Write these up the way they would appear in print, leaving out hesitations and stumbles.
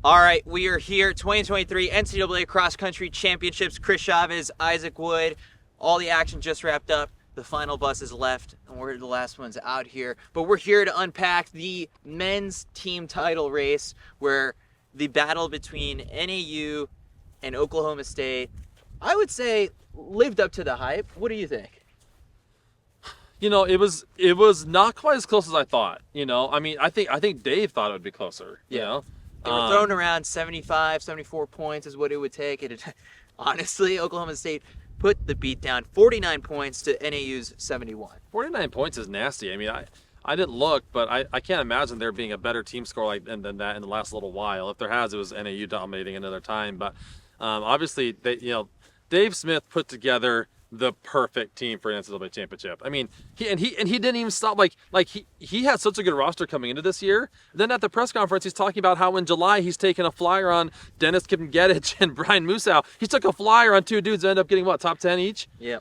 All right, we are here, 2023 NCAA Cross Country Championships. Chris Chavez, Isaac Wood, all the action just wrapped up. The final bus is left, and we're the last ones out here. But we're here to unpack the men's team title race, where the battle between NAU and Oklahoma State, I would say, lived up to the hype. What do you think? You know, it was not quite as close as I thought. You know, I mean, I think Dave thought it would be closer. You know, they were throwing around 75, 74 points is what it would take. And honestly, Oklahoma State put the beat down, 49 points to NAU's 71. 49 points is nasty. I mean, I didn't look, but I can't imagine there being a better team score than that in the last little while. If there has, it was NAU dominating another time. But obviously, Dave Smith put together the perfect team for an NCAA championship. I mean, he didn't even stop. He had such a good roster coming into this year. Then at the press conference, he's talking about how in July he's taken a flyer on Denis Kipngetich and Brian Musau. He took a flyer on two dudes that ended up getting top 10 each. Yeah.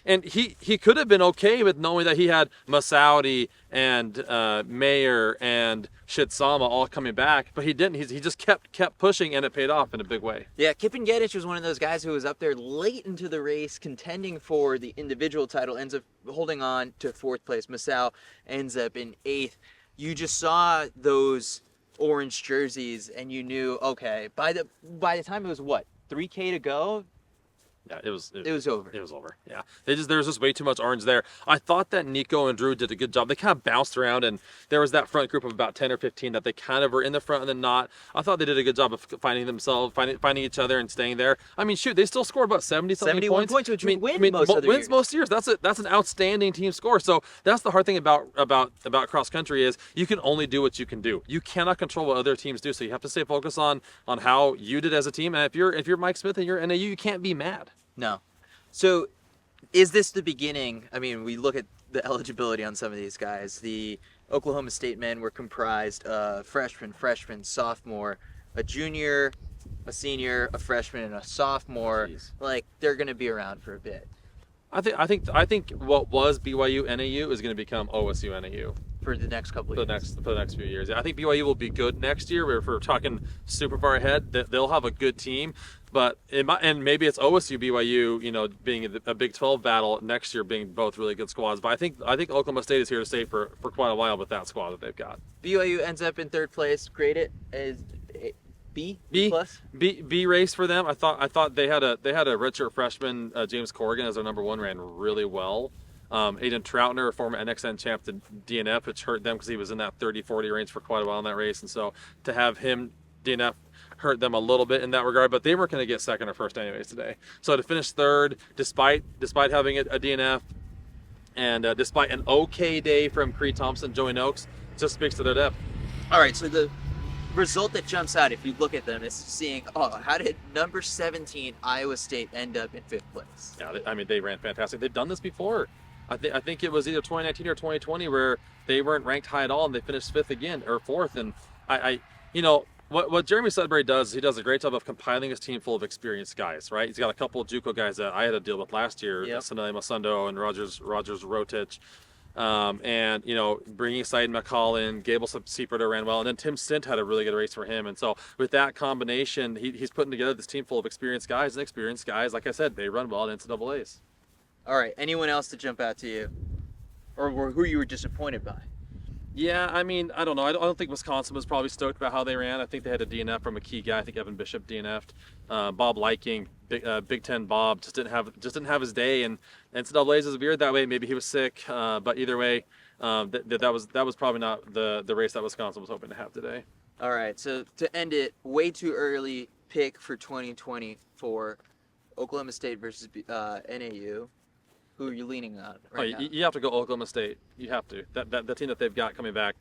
And he could have been okay with knowing that he had Messaoudi and Maier and Shitsama all coming back, but he didn't. He just kept pushing, and it paid off in a big way. Yeah, Kipngetich was one of those guys who was up there late into the race, contending for the individual title, ends up holding on to fourth place. Musau ends up in eighth. You just saw those orange jerseys, and you knew, okay, by the time it was 3K to go. Yeah, it was over. It was over. Yeah, there was just way too much orange there. I thought that Nico and Drew did a good job. They kind of bounced around, and there was that front group of about 10 or 15 that they kind of were in the front and then not. I thought they did a good job of finding each other and staying there. I mean, shoot, they still scored about 71 points, which wins most years. That's an outstanding team score. So that's the hard thing about cross country is you can only do what you can do. You cannot control what other teams do. So you have to stay focused on how you did as a team. And if you're Mike Smith and you're NAU, you can't be mad. No. So is this the beginning? I mean, we look at the eligibility on some of these guys. The Oklahoma State men were comprised of freshman, sophomore, a junior, a senior, a freshman, and a sophomore. Jeez. Like, they're going to be around for a bit. I think what was BYU NAU is going to become OSU NAU for the next couple of years. For the next few years. Yeah, I think BYU will be good next year. If we're talking super far ahead, they'll have a good team. But and maybe it's OSU BYU, being a Big 12 battle next year, being both really good squads. But I think Oklahoma State is here to stay for quite a while with that squad that they've got. BYU ends up in third place. Grade it as B plus. B race for them. I thought they had a redshirt freshman, James Corrigan, as their number one, ran really well. Aiden Troutner, a former NXN champ to DNF, which hurt them because he was in that 30-40 range for quite a while in that race. And so to have him, DNF, hurt them a little bit in that regard, but they weren't going to get second or first anyways today. So to finish third, despite having a DNF, and despite an okay day from Cree Thompson, Joey Noakes, just speaks to their depth. All right, so the result that jumps out, if you look at them, is seeing, how did number 17 Iowa State end up in fifth place? Yeah, they ran fantastic. They've done this before. I think it was either 2019 or 2020 where they weren't ranked high at all and they finished fifth again or fourth. And what Jeremy Sudbury does, he does a great job of compiling his team full of experienced guys, right? He's got a couple of JUCO guys that I had to deal with last year, Sanele Masundo and Rogers Rotich. Bringing Saeed McCall in, Gable Seaforder ran well, and then Tim Sint had a really good race for him. And so with that combination, he's putting together this team full of experienced guys, and experienced guys, like I said, they run well in NCAAs. All right, anyone else to jump out to you? Or who you were disappointed by? Yeah, I mean, I don't know. I don't think Wisconsin was probably stoked about how they ran. I think they had a DNF from a key guy. I think Evan Bishop DNF'd. Bob Liking, Big Ten Bob, just didn't have his day. And NCAA's is weird that way. Maybe he was sick. But either way, that was probably not the race that Wisconsin was hoping to have today. All right, so to end it, way too early pick for 2020 for Oklahoma State versus NAU. Who are you leaning on right now? You have to go Oklahoma State. You have to. That team that they've got coming back.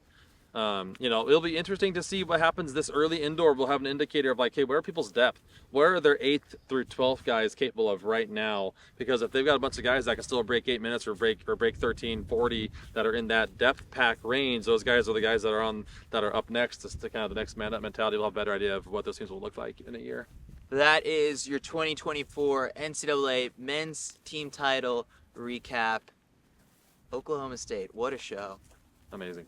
It'll be interesting to see what happens this early indoor. We'll have an indicator of hey, where are people's depth? Where are their 8th through 12th guys capable of right now? Because if they've got a bunch of guys that can still break 8 minutes or break 13:40 that are in that depth pack range, those guys are the guys that are up next to kind of the next man up mentality. We'll have a better idea of what those teams will look like in a year. That is your 2024 NCAA men's team title recap. Oklahoma State, what a show. Amazing.